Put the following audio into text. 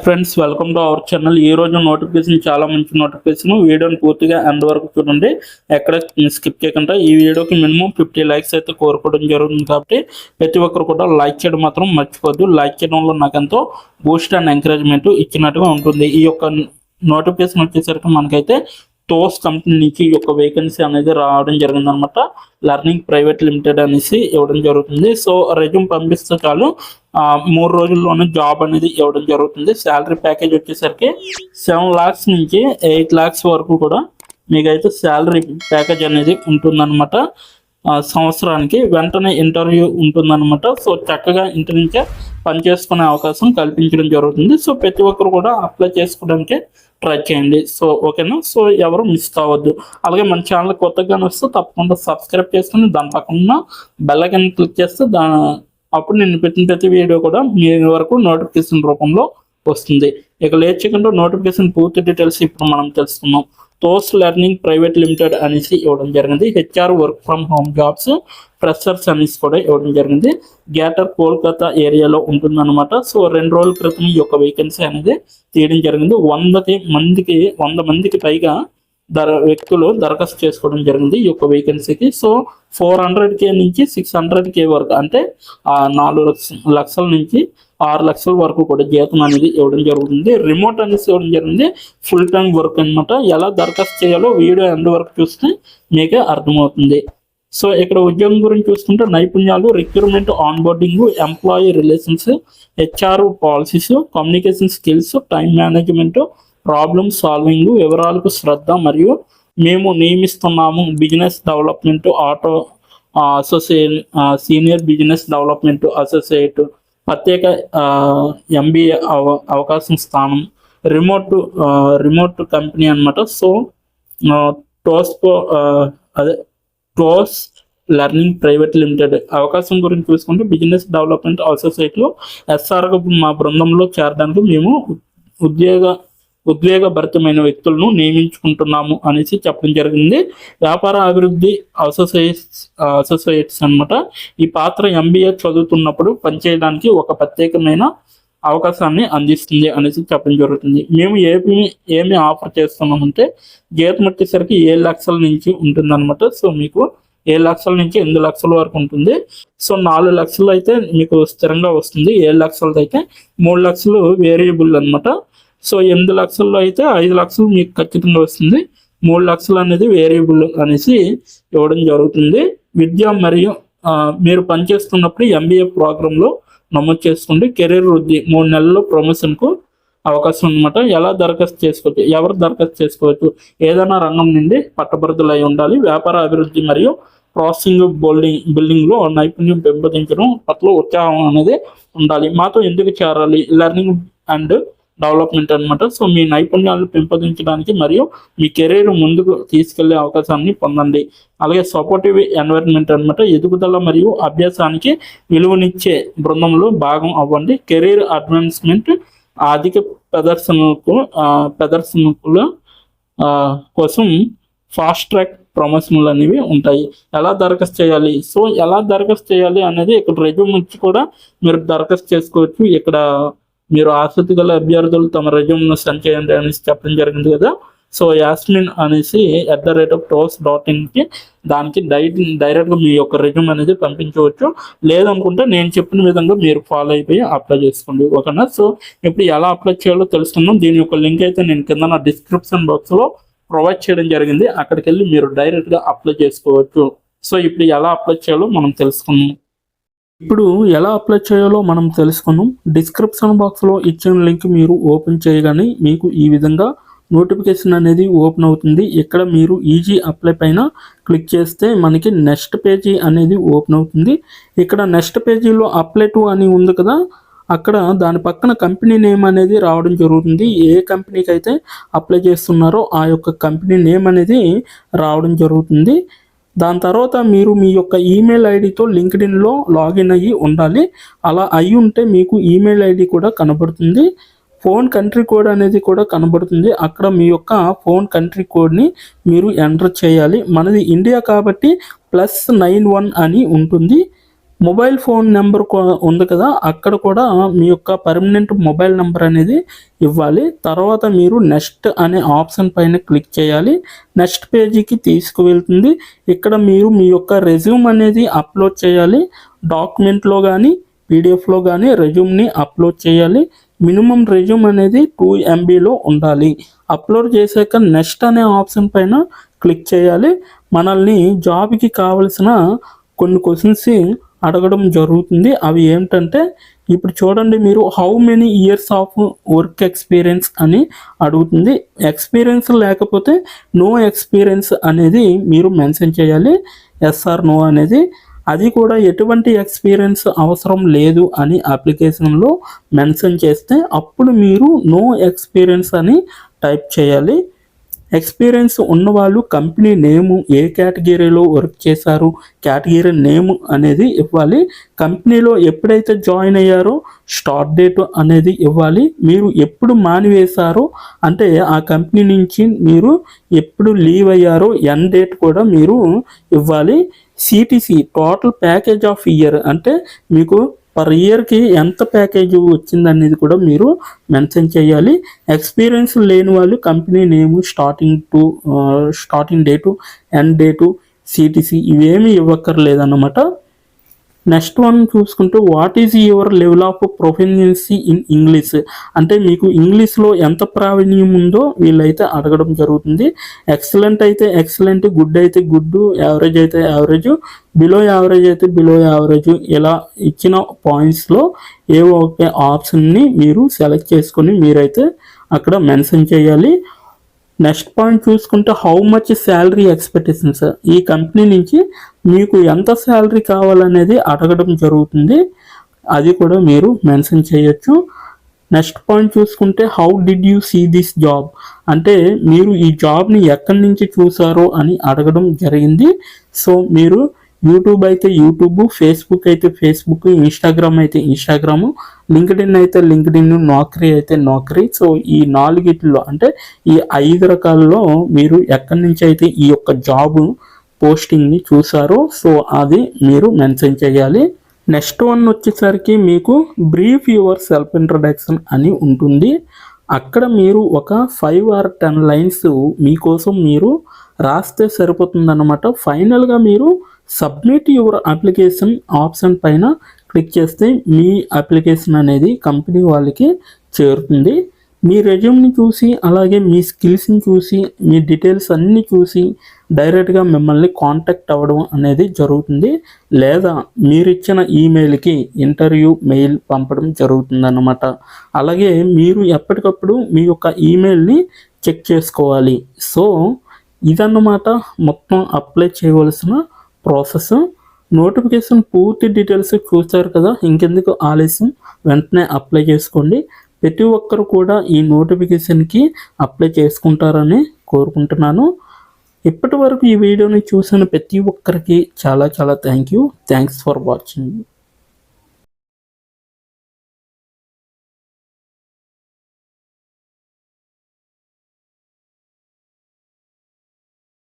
Friends, welcome to our channel. ఈ రోజు notification చాలా మంచి నోటిఫికేషన్. వీడియోని పూర్తిగా ఎండ్ వరకు చూడండి, ఎక్కడ స్కిప్ చేయకుండా. ఈ వీడియోకి మినిమం 50 లైక్స్ అయితే కోరుకోవడం జరుగుతుంది కాబట్టి ప్రతి ఒక్కరు కూడా లైక్ చేయడం మాత్రం మర్చిపోద్దు. లైక్ చేయడంలో నాకు ఎంతో బూస్ట్ అండ్ ఎంకరేజ్మెంట్ ఇచ్చినట్టుగా ఉంటుంది. ఈ యొక్క నోటిఫికేషన్ వచ్చేసరికి మనకైతే టోస్ కంపెనీ నుంచి ఈ యొక్క వేకెన్సీ అనేది రావడం జరిగింది అనమాట. లెర్నింగ్ ప్రైవేట్ లిమిటెడ్ అనేసి ఇవ్వడం జరుగుతుంది. సో రెజ్యూమ్ పంపిస్తే చాలు 3 రోజుల్లోనే జాబ్ అనేది ఇవ్వడం జరుగుతుంది. శాలరీ ప్యాకేజ్ వచ్చేసరికి 7 lakhs నుంచి 8 lakhs వరకు కూడా మీకైతే శాలరీ ప్యాకేజ్ అనేది ఉంటుందన్నమాట. సంవత్సరానికి వెంటనే ఇంటర్వ్యూ ఉంటుందన్నమాట. సో చక్కగా ఇంటి నుంచే పనిచేసుకునే అవకాశం కల్పించడం జరుగుతుంది. సో ప్రతి ఒక్కరు కూడా అప్లై చేసుకోవడానికి ట్రై చేయండి. సో ఓకేనా. సో ఎవరు మిస్ కావద్దు. అలాగే మన ఛానల్ కొత్తగా వస్తే తప్పకుండా సబ్స్క్రైబ్ చేసుకుని దాని పక్కన బెల్ ఐకాన్ క్లిక్ చేస్తే అప్పుడు నేను పెట్టిన ప్రతి వీడియో కూడా మీ వరకు నోటిఫికేషన్ రూపంలో వస్తుంది. ఇక లేట్ చేయకుండా నోటిఫికేషన్ పూర్తి డీటెయిల్స్ ఇప్పుడు మనం తెలుసుకున్నాం. టోస్ లెర్నింగ్ ప్రైవేట్ లిమిటెడ్ అనేసి ఇవ్వడం జరిగింది. HR work from home jobs freshers అనేసి కూడా ఇవ్వడం జరిగింది. గ్రేటర్ కోల్కతా ఏరియాలో ఉంటుందన్నమాట. సో 2 రోజుల క్రితం ఈ యొక్క వేకెన్సీ అనేది తీయడం జరిగింది. 100 మందికి పైగా వ్యక్తులు దరఖాస్తు చేసుకోవడం జరిగింది ఈ యొక్క వేకెన్సీకి. సో 400K నుంచి 600K వరకు, అంటే 4 లక్షల నుంచి 6 లక్షల వరకు కూడా జీతం అనేది ఇవ్వడం జరుగుతుంది. రిమోట్ అనేసి ఇవ్వడం జరిగింది. ఫుల్ టైం వర్క్ అనమాట. ఎలా దరఖాస్తు చేయాలో వీడియో ఎండ్ వరకు చూస్తే మీకే అర్థమవుతుంది. సో ఇక్కడ ఉద్యోగం గురించి చూసుకుంటే నైపుణ్యాలు, recruitment, onboarding, employee relations, HR policies, communication skills, time management, problem solving, వివరాలకు శ్రద్ధ, మరియు మేము నియమిస్తున్నాము business development associate, senior business development associate, ప్రత్యేక MBA అవకాశం స్థానం, రిమోట్ కంపెనీ అనమాట. So toss learning private limited అవకాశం గురించి చూసుకుంటే బిజినెస్ డెవలప్మెంట్ అసోసియేట్లో SRగా మా బృందంలో చేరడానికి మేము ఉద్వేగభరితమైన వ్యక్తులను నియమించుకుంటున్నాము అనేసి చెప్పడం జరిగింది. వ్యాపార అభివృద్ధి అసోసియేట్స్ అనమాట. ఈ పాత్ర MBA చదువుతున్నప్పుడు పనిచేయడానికి ఒక ప్రత్యేకమైన అవకాశాన్ని అందిస్తుంది అనేసి చెప్పడం జరుగుతుంది. మేము ఏమి ఆఫర్ చేస్తున్నామంటే జీతం వచ్చేసరికి 7 లక్షల నుంచి ఉంటుందన్నమాట. సో మీకు 7 లక్షల నుంచి 8 లక్షల వరకు ఉంటుంది. సో 4 లక్షలు అయితే మీకు స్థిరంగా వస్తుంది. 7 లక్షలది అయితే 3 లక్షలు వేరియబుల్ అనమాట. సో 8 లక్షల్లో అయితే 5 లక్షలు మీకు ఖచ్చితంగా వస్తుంది. 3 లక్షలు అనేది వేరియబుల్ అనేసి ఇవ్వడం జరుగుతుంది. విద్య మరియు మీరు పనిచేస్తున్నప్పుడు MBA ప్రోగ్రాంలో నమోదు చేసుకోండి. కెరీర్ వృద్ధి 3 నెలల్లో ప్రమోషన్కు అవకాశం అనమాట. ఎలా దరఖాస్తు చేసుకోవచ్చు, ఎవరు దరఖాస్తు చేసుకోవచ్చు? ఏదైనా రంగం నుండి పట్టభద్రులై ఉండాలి. వ్యాపార అభివృద్ధి మరియు ప్రాసెసింగ్ బిల్డింగ్లో నైపుణ్యం పెంపొందించడం పట్ల ఉత్సాహం అనేది ఉండాలి. మాతో ఎందుకు చేరాలి? లెర్నింగ్ అండ్ డెవలప్మెంట్ అనమాట. సో మీ నైపుణ్యాలను పెంపొందించడానికి మరియు మీ కెరీర్ ముందుకు తీసుకెళ్లే అవకాశాన్ని పొందండి. అలాగే సపోర్టివ్ ఎన్వైరన్మెంట్ అనమాట. ఎదుగుదల మరియు అభ్యాసానికి విలువనిచ్చే బృందంలో భాగం అవ్వండి. కెరీర్ అడ్వాన్స్మెంట్, అధిక ప్రదర్శనకుల కోసం ఫాస్ట్ ట్రాక్ ప్రమోషన్లు అనేవి ఉంటాయి. ఎలా దరఖాస్తు చేయాలి? సో ఎలా దరఖాస్తు చేయాలి అనేది ఇక్కడ రెజ్యూమ్ నుంచి కూడా మీరు దరఖాస్తు చేసుకోవచ్చు. ఇక్కడ మీరు ఆసక్తి గల అభ్యర్థులు తమ రెజ్యూమ్ను సెండ్ చేయండి అనేసి చెప్పడం జరిగింది కదా. సో యాస్మిన్ అనేసి @toast.in దానికి డైరెక్ట్గా మీ యొక్క రెజ్యూమ్ అనేది పంపించవచ్చు. లేదనుకుంటే నేను చెప్పిన విధంగా మీరు ఫాలో అయిపోయి అప్లై చేసుకోండి. ఓకేనా. సో ఇప్పుడు ఎలా అప్లై చేయాలో తెలుసుకుందాం. దీని యొక్క లింక్ అయితే నేను కింద నా డిస్క్రిప్షన్ బాక్స్లో ప్రొవైడ్ చేయడం జరిగింది. అక్కడికి వెళ్ళి మీరు డైరెక్ట్గా అప్లై చేసుకోవచ్చు. సో ఇప్పుడు ఎలా అప్లై చేయాలో మనం తెలుసుకుందాం. డిస్క్రిప్షన్ బాక్స్లో ఇచ్చిన లింక్ మీరు ఓపెన్ చేయగానే మీకు ఈ విధంగా నోటిఫికేషన్ అనేది ఓపెన్ అవుతుంది. ఇక్కడ మీరు ఈజీ అప్లై పైన క్లిక్ చేస్తే మనకి నెక్స్ట్ పేజీ అనేది ఓపెన్ అవుతుంది. ఇక్కడ నెక్స్ట్ పేజీలో అప్లై టు అని ఉంది కదా, అక్కడ దాని పక్కన కంపెనీ నేమ్ అనేది రావడం జరుగుతుంది. ఏ కంపెనీకి అయితే అప్లై చేస్తున్నారో ఆ యొక్క కంపెనీ నేమ్ అనేది రావడం జరుగుతుంది. దాని తర్వాత మీరు మీ యొక్క ఈమెయిల్ ఐడితో లింక్డ్ఇన్లో లాగిన్ అయ్యి ఉండాలి. అలా అయి ఉంటే మీకు ఈమెయిల్ ఐడి కూడా కనబడుతుంది. ఫోన్ కంట్రీ కోడ్ అనేది కూడా కనబడుతుంది. అక్కడ మీ యొక్క ఫోన్ కంట్రీ కోడ్ని మీరు ఎంటర్ చేయాలి. మనది ఇండియా కాబట్టి +91 అని ఉంటుంది. మొబైల్ ఫోన్ నెంబర్ ఉంది కదా, అక్కడ కూడా మీ యొక్క పర్మనెంట్ మొబైల్ నెంబర్ అనేది ఇవ్వాలి. తర్వాత మీరు నెక్స్ట్ అనే ఆప్షన్ పైన క్లిక్ చేయాలి. నెక్స్ట్ పేజీకి తీసుకువెళ్తుంది. ఇక్కడ మీరు మీ యొక్క రెజ్యూమ్ అనేది అప్లోడ్ చేయాలి. డాక్యుమెంట్లో కానీ పీడిఎఫ్లో కానీ రెజ్యూమ్ని అప్లోడ్ చేయాలి. మినిమం రెజ్యూమ్ అనేది 2 MBలో ఉండాలి. అప్లోడ్ చేశాక నెక్స్ట్ అనే ఆప్షన్ పైన క్లిక్ చేయాలి. మనల్ని జాబ్కి కావలసిన కొన్ని క్వశ్చన్స్ అడగడం జరుగుతుంది. అవి ఏంటంటే ఇప్పుడు చూడండి, మీరు how many years of work experience అని అడుగుతుంది. ఎక్స్పీరియన్స్ లేకపోతే నో ఎక్స్పీరియన్స్ అనేది మీరు మెన్షన్ చేయాలి. ఎస్ ఆర్ నో అనేది. అది కూడా ఎటువంటి ఎక్స్పీరియన్స్ అవసరం లేదు అని అప్లికేషన్లో మెన్షన్ చేస్తే అప్పుడు మీరు నో ఎక్స్పీరియన్స్ అని టైప్ చేయాలి. ఎక్స్పీరియన్స్ ఉన్నవాళ్ళు కంపెనీ నేము, ఏ కేటగిరీలో వర్క్ చేశారు, కేటగిరీ నేమ్ అనేది ఇవ్వాలి. కంపెనీలో ఎప్పుడైతే జాయిన్ అయ్యారో స్టార్ట్ డేట్ అనేది ఇవ్వాలి. మీరు ఎప్పుడు మానివేశారో అంటే ఆ కంపెనీ నుంచి మీరు ఎప్పుడు లీవ్ అయ్యారో ఎండ్ డేట్ కూడా మీరు ఇవ్వాలి. CTC total package of year అంటే మీకు పర్ ఇయర్కి ఎంత ప్యాకేజ్ వచ్చిందనేది కూడా మీరు మెన్షన్ చేయాలి. ఎక్స్పీరియన్స్ లేని వాళ్ళు company name, starting date, end date, CTC ఇవేమీ ఇవ్వక్కర్లేదన్నమాట. నెక్స్ట్ వన్ చూసుకుంటే what is your level of proficiency in English అంటే మీకు ఇంగ్లీష్లో ఎంత ప్రావీణ్యం ఉందో వీళ్ళైతే అడగడం జరుగుతుంది. ఎక్సలెంట్ అయితే ఎక్సలెంట్, గుడ్ అయితే గుడ్, యావరేజ్ అయితే యావరేజ్, బిలో యావరేజ్ అయితే బిలో యావరేజ్, ఇలా ఇచ్చిన పాయింట్స్లో ఏవో ఒక ఆప్షన్ని మీరు సెలెక్ట్ చేసుకొని మీరైతే అక్కడ మెన్షన్ చేయాలి. నెక్స్ట్ పాయింట్ చూసుకుంటే హౌ మచ్ శాలరీ ఎక్స్పెక్టేషన్స్, ఈ కంపెనీ నుంచి మీకు ఎంత శాలరీ కావాలనేది అడగడం జరుగుతుంది. అది కూడా మీరు మెన్షన్ చేయొచ్చు. నెక్స్ట్ పాయింట్ చూసుకుంటే how did you see this job అంటే మీరు ఈ జాబ్ని ఎక్కడి నుంచి చూసారో అని అడగడం జరిగింది. సో మీరు యూట్యూబ్ అయితే యూట్యూబ్, ఫేస్బుక్ అయితే ఫేస్బుక్, ఇన్స్టాగ్రామ్ అయితే ఇన్స్టాగ్రాము, లింక్డ్ఇన్ అయితే లింక్డ్ఇన్, నౌకరీ అయితే నౌకరీ. సో ఈ 4 అంటే ఈ 5 రకాలలో మీరు ఎక్కడి నుంచి అయితే ఈ యొక్క జాబ్ పోస్టింగ్ని చూసారో సో అది మీరు మెన్షన్ చేయాలి. నెక్స్ట్ వన్ వచ్చేసరికి మీకు బ్రీఫ్ యువర్ సెల్ఫ్ ఇంట్రడక్షన్ అని ఉంటుంది. అక్కడ మీరు ఒక 5 or 10 లైన్స్ మీకోసం మీరు రాస్తే సరిపోతుందన్నమాట. ఫైనల్గా మీరు సబ్మిట్ యువర్ అప్లికేషన్ ఆప్షన్ పైన క్లిక్ చేస్తే మీ అప్లికేషన్ అనేది కంపెనీ వాళ్ళకి చేరుతుంది. మీ రెజ్యూమ్ని చూసి అలాగే మీ స్కిల్స్ని చూసి మీ డీటెయిల్స్ అన్నీ చూసి డైరెక్ట్గా మిమ్మల్ని కాంటాక్ట్ అవ్వడం అనేది జరుగుతుంది. లేదా మీరు ఇచ్చిన ఈమెయిల్కి ఇంటర్వ్యూ మెయిల్ పంపడం జరుగుతుందన్నమాట. అలాగే మీరు ఎప్పటికప్పుడు మీ యొక్క ఈమెయిల్ని చెక్ చేసుకోవాలి. సో ఇదన్నమాట మొత్తం అప్లై చేయవలసిన ప్రాసెస్. నోటిఫికేషన్ పూర్తి డీటెయిల్స్ చూస్తారు కదా, ఇంకెందుకు ఆలస్యం, వెంటనే అప్లై చేసుకోండి. ప్రతి ఒక్కరు కూడా ఈ నోటిఫికేషన్కి అప్లై చేసుకుంటారని కోరుకుంటున్నాను. ఇప్పటి వరకు ఈ వీడియోని చూసిన ప్రతి ఒక్కరికి చాలా చాలా థ్యాంక్స్ ఫర్ వాచింగ్.